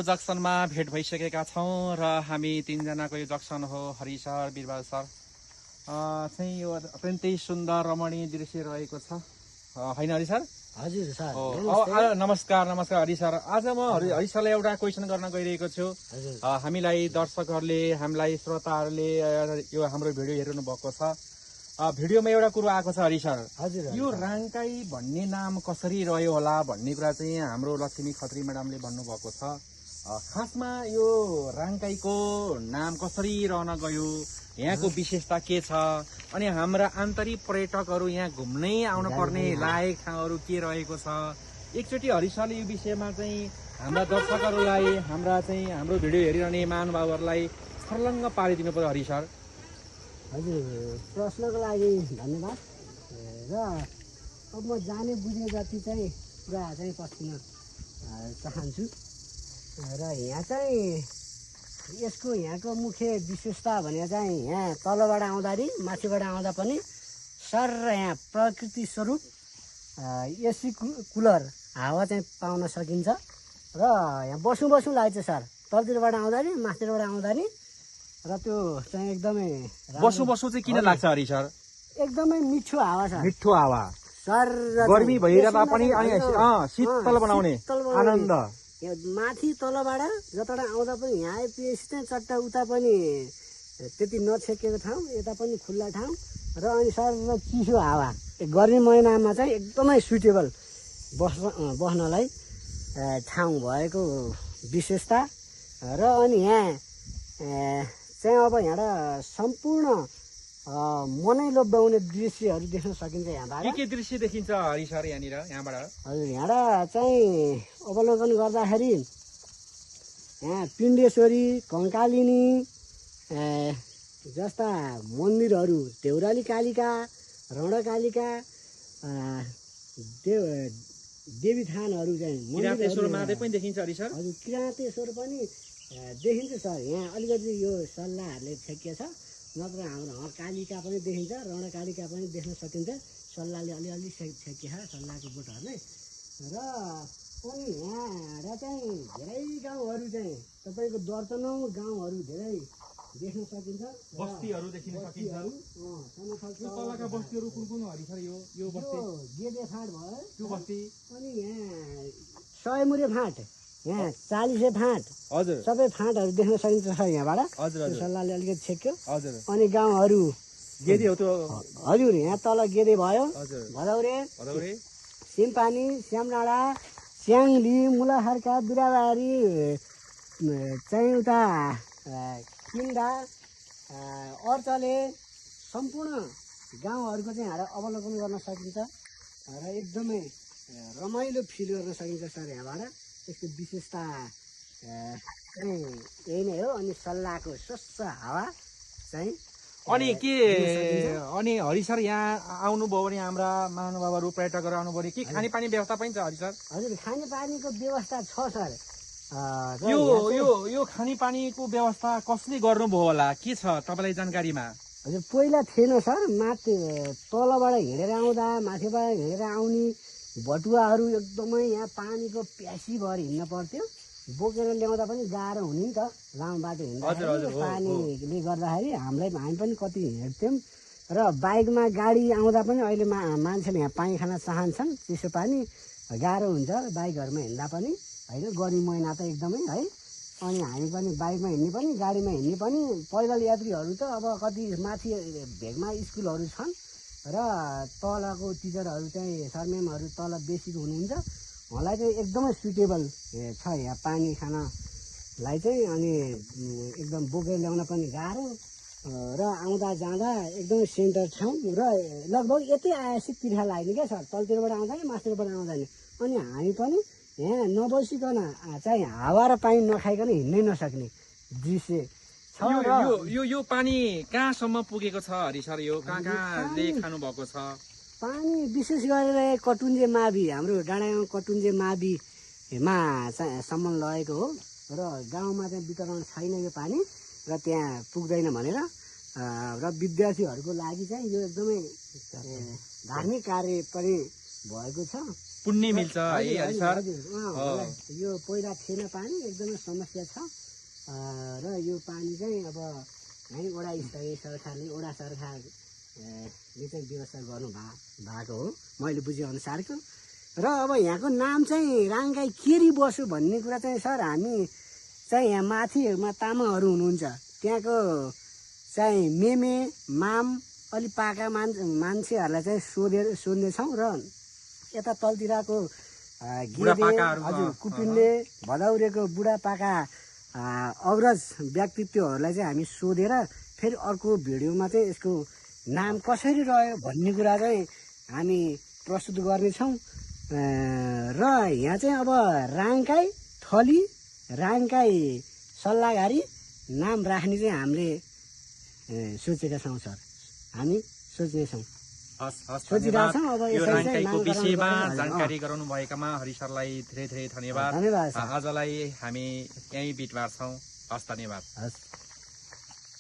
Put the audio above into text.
जक्सनमा भेट भइसकेका छौँ र हामी तीनजनाको यो जक्सन हो हरि सर, बिरबल सर। चाहिँ यो अत्यन्तै सुन्दर रमणीय दृश्य रहेको छ, होइन हरि सर? हजुर सर। नमस्कार हरि सर। आज म हरि सरलाई एउटा क्वेसन गर्न गइरहेको छु। हामीलाई दर्शकहरूले, हामीलाई श्रोताहरूले यो हाम्रो भिडियो हेर्नु भएको छ। भिडियोमा एउटा कुरो आएको छ हरि सर, यो राङ्काई भन्ने नाम कसरी रह्यो होला भन्ने कुरा चाहिँ हाम्रो लक्ष्मी खत्री म्याडमले भन्नुभएको छ। खासमा यो राङ्काईको नाम कसरी रहन गयो, यहाँको विशेषता के छ, अनि हाम्रा आन्तरिक पर्यटकहरू यहाँ घुम्नै आउन पर्ने लायक ठाउँहरू के रहेको छ, एकचोटि हरि सरले यो विषयमा चाहिँ हाम्रा दर्शकहरूलाई, हाम्रो भिडियो हेरिरहने महानुभावहरूलाई छर्लङ्ग पारिदिनु पर्यो हरि सर। हजुर, प्रश्नको लागि धन्यवाद। र अब म जाने बुझ्ने जति चाहिँ कुरा चाहिँ पस्किन चाहन्छु। र यहाँ चाहिँ यहाँको मुख्य विशेषता भने चाहिँ यहाँ तलबाट आउँदाखेरि माथिबाट आउँदा पनि सर यहाँ प्रकृति स्वरूप एसी कुलर हावा चाहिँ पाउन सकिन्छ। र यहाँ बसौँ लाग्छ सर, तलतिरबाट आउँदाखेरि माथितिरबाट आउँदाखेरि। र त्यो चाहिँ एकदमै बसौँ चाहिँ किन लाग्छ हरि सर? एकदमै मिठो हावा छ, मिठो हावा सर। गर्मी भइरहँदा पनि शीतल बनाउने आनन्द। माथि तलबाट जताबाट आउँदा पनि यहाँ आइपुगेपछि चाहिँ चट्टा उता पनि त्यति नछेकेको ठाउँ, यता पनि खुल्ला ठाउँ। र अनि सर चिसो हावा गर्मी महिनामा चाहिँ एकदमै सुइटेबल बस्नलाई ठाउँ भएको विशेषता। र अनि यहाँ चाहिँ अब यहाँ सम्पूर्ण मनै लोभ्याउने दृश्यहरू देख्न सकिन्छ। यहाँबाट के दृश्य देखिन्छ हरि सर यहाँनिर, यहाँबाट? हजुर, यहाँ चाहिँ अवलोकन गर्दाखेरि यहाँ पिण्डेश्वरी, कङ्कालिनी जस्ता मन्दिरहरू, देउराली कालिका, रणकालिका, देवी थानहरू चाहिँ किराँतेश्वर महादेव पनि देखिन्छ हरि सर? हजुर, किराँतेश्वर पनि देखिन्छ सर। यहाँ अलिकति यो सल्लाहहरूले छेकिएको छ, नत्र हाम्रो कालिका पनि देखिन्छ, रणकालिका पनि देख्न सकिन्छ। सल्लाहले अलिअलि छेकिएको छ, सल्लाहको बोटहरूले। र अनि यहाँ चाहिँ धेरै गाउँहरू चाहिँ तपाईँको दर्जनौँ गाउँहरू धेरै देख्न सकिन्छ, बस्तीहरू देखिन सकिन्छ। तलका बस्तीहरू कुन कुन हरि सर? यो बस्ती गेदे फाँट भयो, त्यो बस्ती। अनि यहाँ 100 मुरे फाँट, यहाँ 40 फाँट, हजुर, सबै फाँटहरू देख्न सकिन्छ सर यहाँबाट। हजुर, सल्लाहले अलिकति छेक्यो। हजुर। अनि गाउँहरू गेदे हो त्यो? हजुर, यहाँ तल गेदे भयो, हजुर, भदौरे, सिमपानी, श्यामडाँडा, स्याङ्ली, मुलाखर्का, बिराबारी, चाहिँ उता किन्डा, अर्चले, सम्पूर्ण गाउँहरूको चाहिँ यहाँ अवलोकन गर्न सकिन्छ। र एकदमै रमाइलो फिल गर्न सकिन्छ सर यहाँबाट। यसको विशेषता चाहिँ यही नै हो। अनि सल्लाहको स्वच्छ हावा चाहिँ अनि हरि सर यहाँ आउनुभयो भने हाम्रा महानुभावहरू, पर्यटकहरू आउनुभयो भने के खानेपानी व्यवस्था पनि छ हरि सर? हजुर, खानेपानीको व्यवस्था छ सर। यो खानेपानीको व्यवस्था कसले गर्नुभयो होला, के छ तपाईँलाई जानकारीमा? हजुर, पहिला थिएन सर। माथि तलबाट हिँडेर आउँदा, माथिबाट हिँडेर आउने बटुवाहरू एकदमै यहाँ पानीको प्यासी भएर हिँड्न पर्थ्यो। बोकेर ल्याउँदा पनि गाह्रो हुने नि त, लामो बाटो हिँड्दाखेरि पानीले गर्दाखेरि। हामी पनि कति हिँड्थ्यौँ। र बाइकमा गाडी आउँदा पनि अहिले मान्छेले यहाँ पानी खान चाहन्छन्, चिसो पानी गाह्रो हुन्छ बाइकहरूमा हिँड्दा पनि, होइन? गर्मी महिना त एकदमै है। अनि हामी पनि बाइकमा हिँड्ने पनि, गाडीमा हिँड्ने पनि, पैदल यात्रीहरू त अब कति माथि भेगमा स्कुलहरू छन् र तलको टिचरहरू चाहिँ सरमेमहरू तल बेसी हुनुहुन्छ, उहाँलाई चाहिँ एकदमै सुइटेबल छ यहाँ पानी खानलाई चाहिँ। अनि एकदम बोकेर ल्याउन पनि गाह्रो र आउँदा जाँदा एकदमै सेन्टर ठाउँ। र लगभग यतै आएपछि तिर्खा लाग्ने क्या सर, तलतिरबाट आउँदा नि माथितिरबाट आउँदा नि। अनि हामी पनि यहाँ नबसिकन चाहिँ हावा र पानी नखाइकन हिँड्नै नसक्ने दृश्य छ। यो पानी कहाँसम्म पुगेको छ हरि सर? यो कहाँले खानु भएको छ पानी? विशेष गरेर कटुन्जे मावि, हाम्रो डाँडागाउँ कटुन्जे माविमा सम्म लगेको हो। र गाउँमा चाहिँ वितरण छैन यो पानी, र त्यहाँ पुग्दैन भनेर। र विद्यार्थीहरूको लागि चाहिँ यो एकदमै धार्मिक कार्य पनि भएको छ। पुण्य मिल्छ है हरि सर यो पहिला थिएन पानी एकदमै समस्या छ र यो पानी चाहिँ अब हामी वडा स्तरीय सरकारले वडा सरकारले चाहिँ व्यवस्था गर्नु भएको हो मैले बुझेअनुसारको र अब यहाँको नाम चाहिँ राङ्गाई केरी बसो भन्ने कुरा चाहिँ सर हामी चाहिँ यहाँ माथिमा तामाङहरू हुनुहुन्छ त्यहाँको चाहिँ मेमे माम अलि पाका मान्छेहरूलाई चाहिँ सोध्नेछौँ र यता तलतिरको हजुर कुपिन्ने भदौरेको बुढापाका अग्रज व्यक्तित्वहरूलाई चाहिँ हामी सोधेर फेरि अर्को भिडियोमा चाहिँ यसको नाम कसरी रह्यो भन्ने कुरा चाहिँ हामी प्रस्तुत गर्नेछौँ र यहाँ चाहिँ अब राङ्काई थली राङ्काई सल्लाहकारी नाम राख्ने चाहिँ हामीले सोचेका छौँ सर हामी सोच्नेछौँ सोचिरहेछौँ अब यो राङ्काईको विषयमा जानकारी गराउनु भएकामा हरि सरलाई धेरै धेरै धन्यवाद आजलाई हामी यहीँ बिट मार्छौँ हस् धन्यवाद हस्